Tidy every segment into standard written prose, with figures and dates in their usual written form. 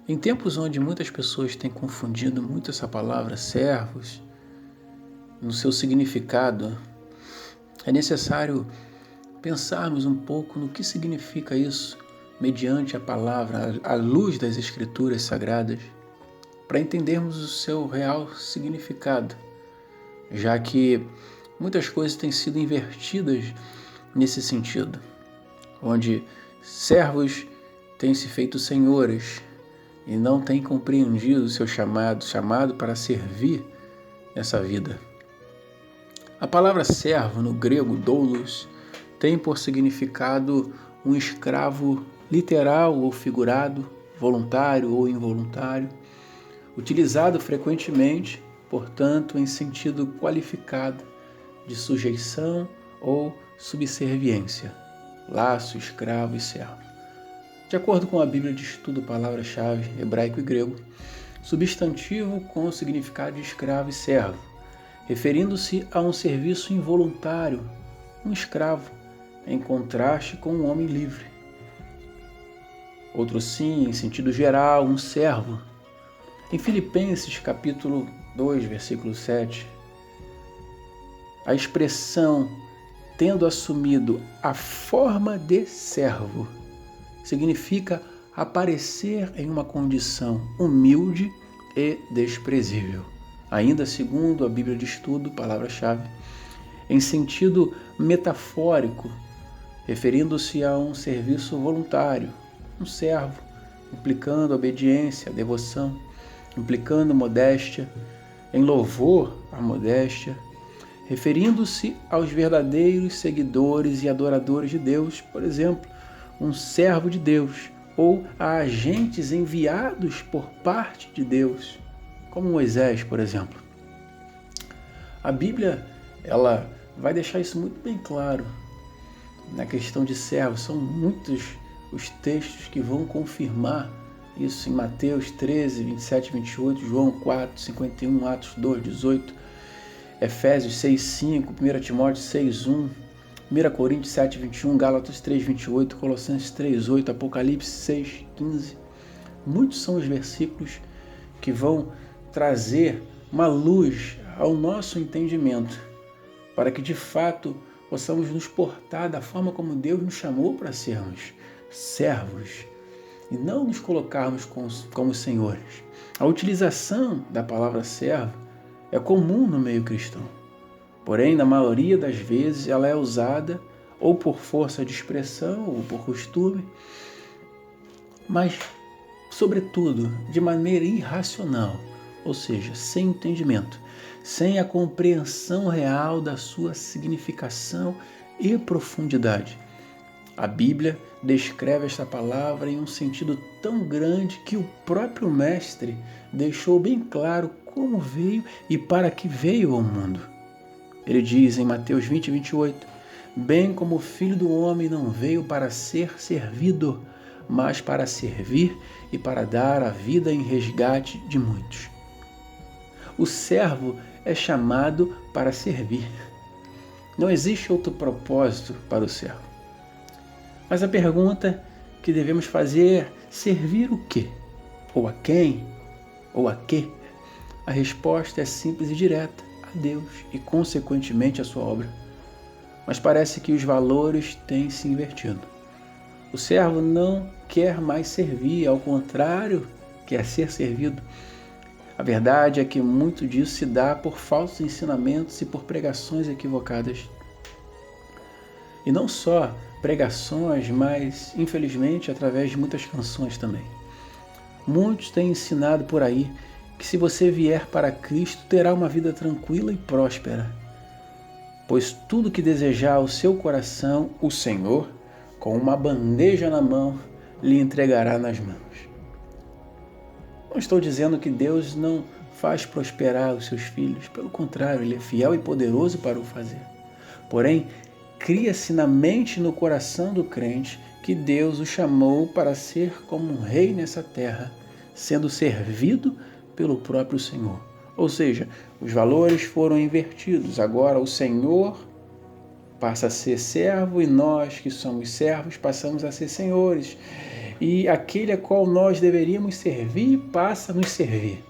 Em tempos onde muitas pessoas têm confundido muito essa palavra servos, no seu significado, é necessário pensarmos um pouco no que significa isso, mediante a palavra, à luz das Escrituras Sagradas, para entendermos o seu real significado, já que muitas coisas têm sido invertidas nesse sentido, onde servos têm se feito senhores e não têm compreendido o seu chamado para servir nessa vida. A palavra servo, no grego doulos, tem por significado um escravo literal ou figurado, voluntário ou involuntário, utilizado frequentemente, portanto, em sentido qualificado de sujeição ou subserviência, laço, escravo e servo. De acordo com a Bíblia de Estudo, palavra-chave, hebraico e grego, substantivo com o significado de escravo e servo, referindo-se a um serviço involuntário, um escravo, em contraste com um homem livre. Outro sim, em sentido geral, um servo. Em Filipenses capítulo 2, versículo 7, a expressão tendo assumido a forma de servo significa aparecer em uma condição humilde e desprezível. Ainda segundo a Bíblia de Estudo, palavra-chave, em sentido metafórico, referindo-se a um serviço voluntário, um servo, implicando obediência, devoção, implicando modéstia, em louvor à modéstia, referindo-se aos verdadeiros seguidores e adoradores de Deus, por exemplo, um servo de Deus, ou a agentes enviados por parte de Deus, como Moisés, por exemplo. A Bíblia, ela vai deixar isso muito bem claro. Na questão de servo, são muitos os textos que vão confirmar isso em Mateus 13, 27 e 28, João 4, 51, Atos 2, 18, Efésios 6, 5, 1 Timóteo 6, 1, 1 Coríntios 7, 21, Gálatas 3, 28, Colossenses 3, 8, Apocalipse 6, 15. Muitos são os versículos que vão trazer uma luz ao nosso entendimento, para que de fato possamos nos portar da forma como Deus nos chamou para sermos servos e não nos colocarmos como senhores. A utilização da palavra servo é comum no meio cristão. Porém, na maioria das vezes, ela é usada ou por força de expressão ou por costume, mas, sobretudo, de maneira irracional, ou seja, sem entendimento, sem a compreensão real da sua significação e profundidade. A Bíblia descreve esta palavra em um sentido tão grande que o próprio Mestre deixou bem claro como veio e para que veio ao mundo. Ele diz em Mateus 20, 28, bem como o Filho do Homem não veio para ser servido, mas para servir e para dar a vida em resgate de muitos. O servo é chamado para servir. Não existe outro propósito para o servo. Mas a pergunta que devemos fazer é: servir o quê? Ou a quem? Ou a quê? A resposta é simples e direta: a Deus e, consequentemente, a sua obra. Mas parece que os valores têm se invertido. O servo não quer mais servir, ao contrário, quer ser servido. A verdade é que muito disso se dá por falsos ensinamentos e por pregações equivocadas. E não só pregações, mas, infelizmente, através de muitas canções também. Muitos têm ensinado por aí que se você vier para Cristo, terá uma vida tranquila e próspera, pois tudo que desejar o seu coração, o Senhor, com uma bandeja na mão, lhe entregará nas mãos. Não estou dizendo que Deus não faz prosperar os seus filhos, pelo contrário, Ele é fiel e poderoso para o fazer. Porém, cria-se na mente e no coração do crente que Deus o chamou para ser como um rei nessa terra, sendo servido pelo próprio Senhor. Ou seja, os valores foram invertidos. Agora o Senhor passa a ser servo e nós que somos servos passamos a ser senhores. e aquele a qual nós deveríamos servir passa a nos servir.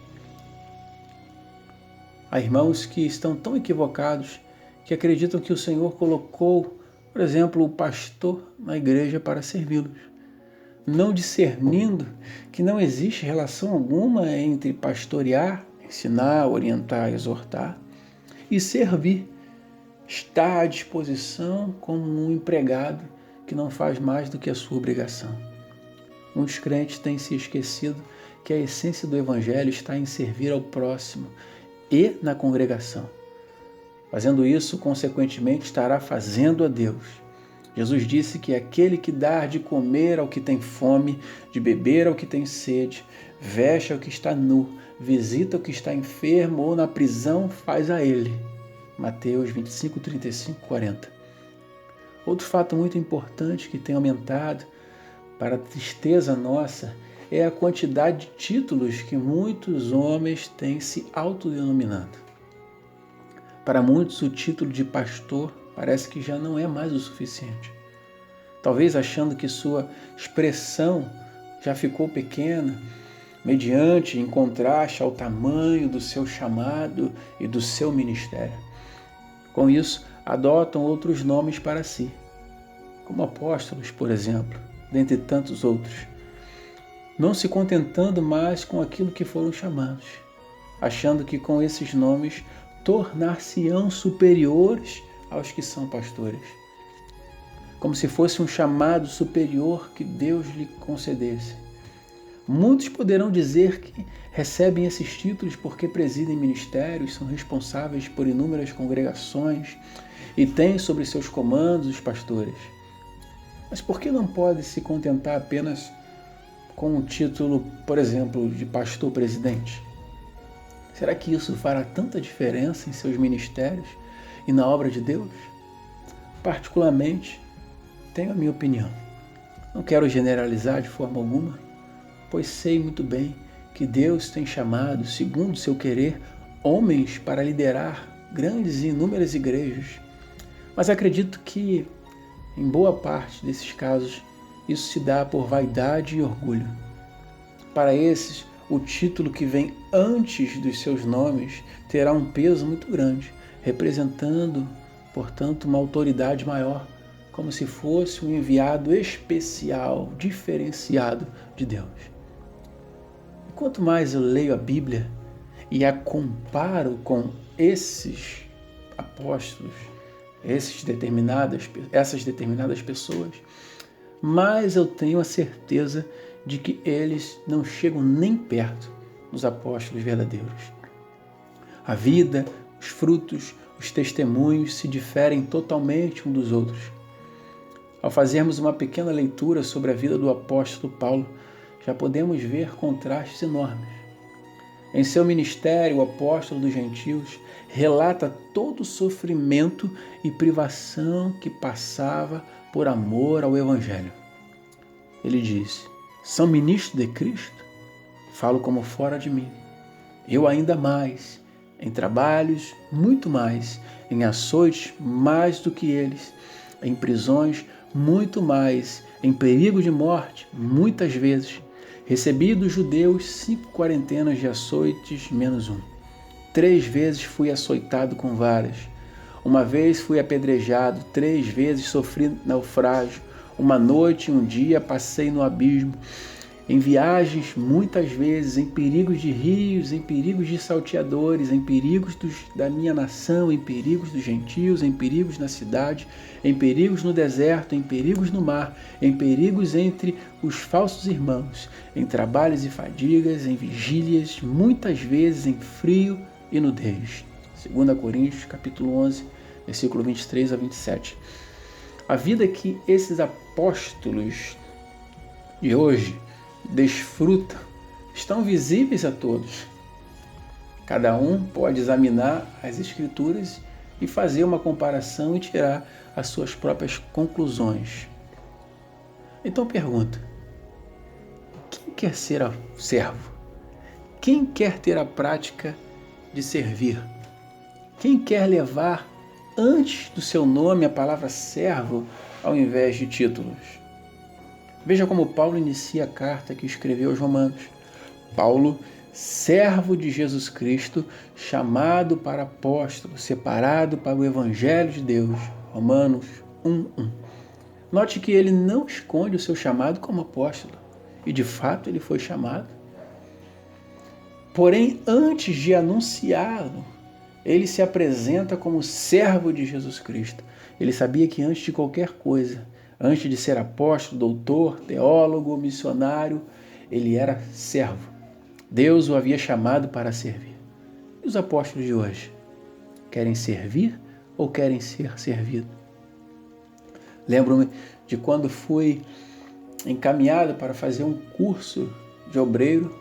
Há irmãos que estão tão equivocados que acreditam que o Senhor colocou, por exemplo, o pastor na igreja para servi-los, não discernindo que não existe relação alguma entre pastorear, ensinar, orientar, exortar e servir. Está à disposição como um empregado que não faz mais do que a sua obrigação. Muitos crentes têm se esquecido que a essência do Evangelho está em servir ao próximo e na congregação. Fazendo isso, consequentemente, estará fazendo a Deus. Jesus disse que aquele que dá de comer ao que tem fome, de beber ao que tem sede, veste ao que está nu, visita o que está enfermo ou na prisão, faz a ele. Mateus 25, 35, 40. Outro fato muito importante que tem aumentado para a tristeza nossa é a quantidade de títulos que muitos homens têm se autodenominando. Para muitos, o título de pastor parece que já não é mais o suficiente. Talvez achando que sua expressão já ficou pequena, mediante em contraste ao tamanho do seu chamado e do seu ministério. Com isso, adotam outros nomes para si, como apóstolos, por exemplo, dentre tantos outros, não se contentando mais com aquilo que foram chamados, achando que com esses nomes tornar-se-ão superiores aos que são pastores, como se fosse um chamado superior que Deus lhe concedesse. Muitos poderão dizer que recebem esses títulos porque presidem ministérios, são responsáveis por inúmeras congregações e têm sobre seus comandos os pastores. Mas por que não pode se contentar apenas com o título, por exemplo, de pastor-presidente? Será que isso fará tanta diferença em seus ministérios e na obra de Deus? Particularmente, tenho a minha opinião. Não quero generalizar de forma alguma, pois sei muito bem que Deus tem chamado, segundo seu querer, homens para liderar grandes e inúmeras igrejas. Mas acredito que, em boa parte desses casos, isso se dá por vaidade e orgulho. Para esses, o título que vem antes dos seus nomes terá um peso muito grande, representando, portanto, uma autoridade maior, como se fosse um enviado especial, diferenciado de Deus. E quanto mais eu leio a Bíblia e a comparo com esses apóstolos, essas determinadas pessoas, mais eu tenho a certeza de que eles não chegam nem perto dos apóstolos verdadeiros. A vida, os frutos, os testemunhos se diferem totalmente uns dos outros. Ao fazermos uma pequena leitura sobre a vida do apóstolo Paulo, já podemos ver contrastes enormes. Em seu ministério, o apóstolo dos gentios relata todo o sofrimento e privação que passava por amor ao Evangelho. Ele diz: são ministros de Cristo? Falo como fora de mim. Eu ainda mais, em trabalhos, muito mais, em açoites, mais do que eles, em prisões, muito mais, em perigo de morte, muitas vezes. Recebi dos judeus 5 quarentenas de açoites, menos um. 3 vezes fui açoitado com varas. Uma vez fui apedrejado, 3 vezes sofri naufrágio. Uma noite e um dia passei no abismo. Em viagens, muitas vezes, em perigos de rios, em perigos de salteadores, em perigos da minha nação, em perigos dos gentios, em perigos na cidade, em perigos no deserto, em perigos no mar, em perigos entre os falsos irmãos, em trabalhos e fadigas, em vigílias, muitas vezes em frio e nudez. 2 Coríntios, capítulo 11, versículo 23 a 27. A vida que esses apóstolos de hoje desfrutam estão visíveis a todos. Cada um pode examinar as Escrituras e fazer uma comparação e tirar as suas próprias conclusões. Então pergunta: quem quer ser servo? Quem quer ter a prática de servir? Quem quer levar antes do seu nome a palavra servo ao invés de títulos? Veja como Paulo inicia a carta que escreveu aos Romanos. Paulo, servo de Jesus Cristo, chamado para apóstolo, separado para o Evangelho de Deus. Romanos 1:1. Note que ele não esconde o seu chamado como apóstolo. E de fato ele foi chamado. Porém, antes de anunciá-lo, ele se apresenta como servo de Jesus Cristo. Ele sabia que antes de qualquer coisa, antes de ser apóstolo, doutor, teólogo, missionário, ele era servo. Deus o havia chamado para servir. E os apóstolos de hoje? Querem servir ou querem ser servidos? Lembro-me de quando fui encaminhado para fazer um curso de obreiro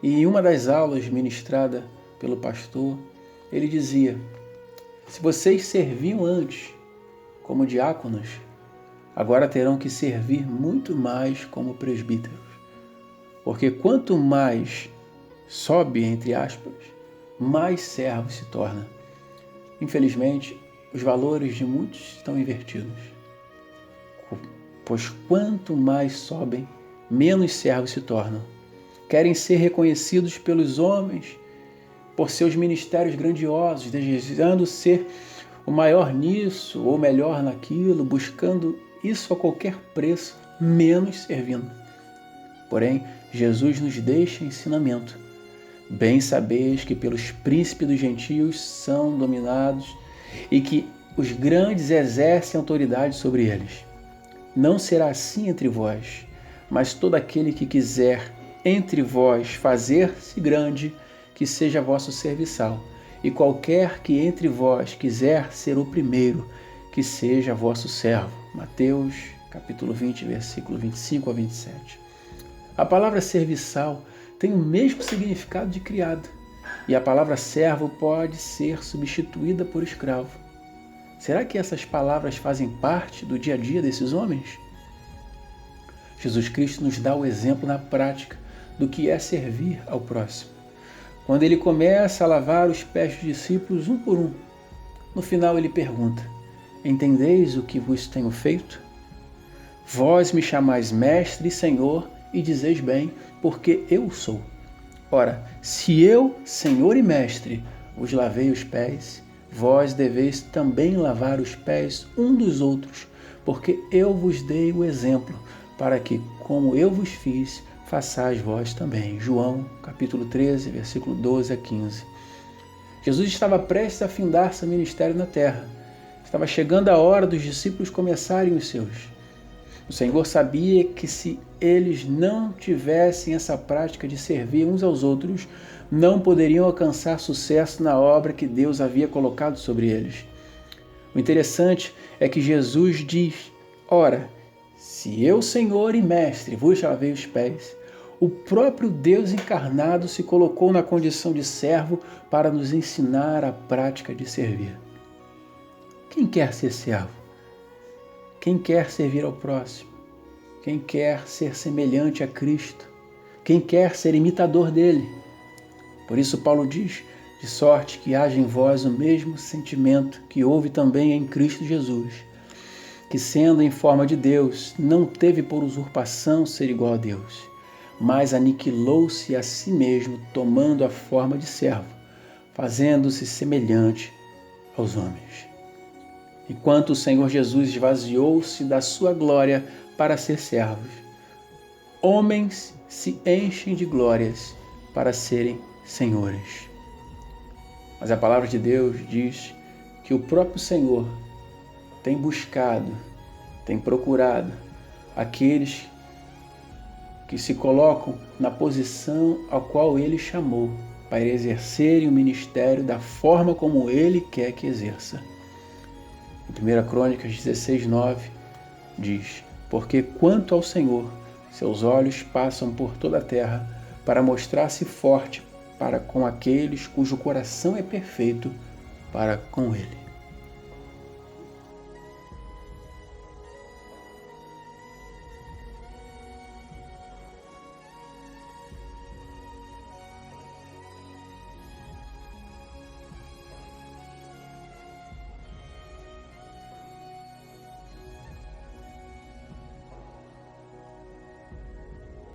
e em uma das aulas ministrada pelo pastor, ele dizia: se vocês serviam antes como diáconos, agora terão que servir muito mais como presbíteros. Porque quanto mais sobe, entre aspas, mais servo se torna. Infelizmente, os valores de muitos estão invertidos. Pois quanto mais sobem, menos servos se tornam. Querem ser reconhecidos pelos homens por seus ministérios grandiosos, desejando ser o maior nisso ou melhor naquilo, buscando isso a qualquer preço, menos servindo. Porém, Jesus nos deixa ensinamento. Bem sabeis que pelos príncipes dos gentios são dominados e que os grandes exercem autoridade sobre eles. Não será assim entre vós, mas todo aquele que quiser entre vós fazer-se grande, que seja vosso serviçal, e qualquer que entre vós quiser ser o primeiro, que seja vosso servo. Mateus, capítulo 20, versículo 25 a 27. A palavra serviçal tem o mesmo significado de criado, e a palavra servo pode ser substituída por escravo. Será que essas palavras fazem parte do dia a dia desses homens? Jesus Cristo nos dá o exemplo na prática do que é servir ao próximo. Quando ele começa a lavar os pés dos discípulos um por um, no final ele pergunta: entendeis o que vos tenho feito? Vós me chamais mestre e senhor e dizeis bem, porque eu sou. Ora, se eu, senhor e mestre, vos lavei os pés, vós deveis também lavar os pés um dos outros, porque eu vos dei o exemplo, para que, como eu vos fiz, façais vós também. João, capítulo 13, versículo 12 a 15. Jesus estava prestes a findar seu ministério na terra. Estava chegando a hora dos discípulos começarem os seus. O Senhor sabia que se eles não tivessem essa prática de servir uns aos outros, não poderiam alcançar sucesso na obra que Deus havia colocado sobre eles. O interessante é que Jesus diz: ora, se eu, Senhor e Mestre, vos lavei os pés, o próprio Deus encarnado se colocou na condição de servo para nos ensinar a prática de servir. Quem quer ser servo? Quem quer servir ao próximo? Quem quer ser semelhante a Cristo? Quem quer ser imitador dele? Por isso Paulo diz: de sorte que haja em vós o mesmo sentimento que houve também em Cristo Jesus, que sendo em forma de Deus, não teve por usurpação ser igual a Deus, mas aniquilou-se a si mesmo, tomando a forma de servo, fazendo-se semelhante aos homens. Enquanto o Senhor Jesus esvaziou-se da sua glória para ser servos, homens se enchem de glórias para serem senhores. Mas a palavra de Deus diz que o próprio Senhor tem buscado, tem procurado aqueles que se colocam na posição a qual Ele chamou para exercerem o ministério da forma como Ele quer que exerça. Em 1 Crônicas 16:9 diz: porque quanto ao Senhor, seus olhos passam por toda a terra para mostrar-se forte para com aqueles cujo coração é perfeito para com Ele.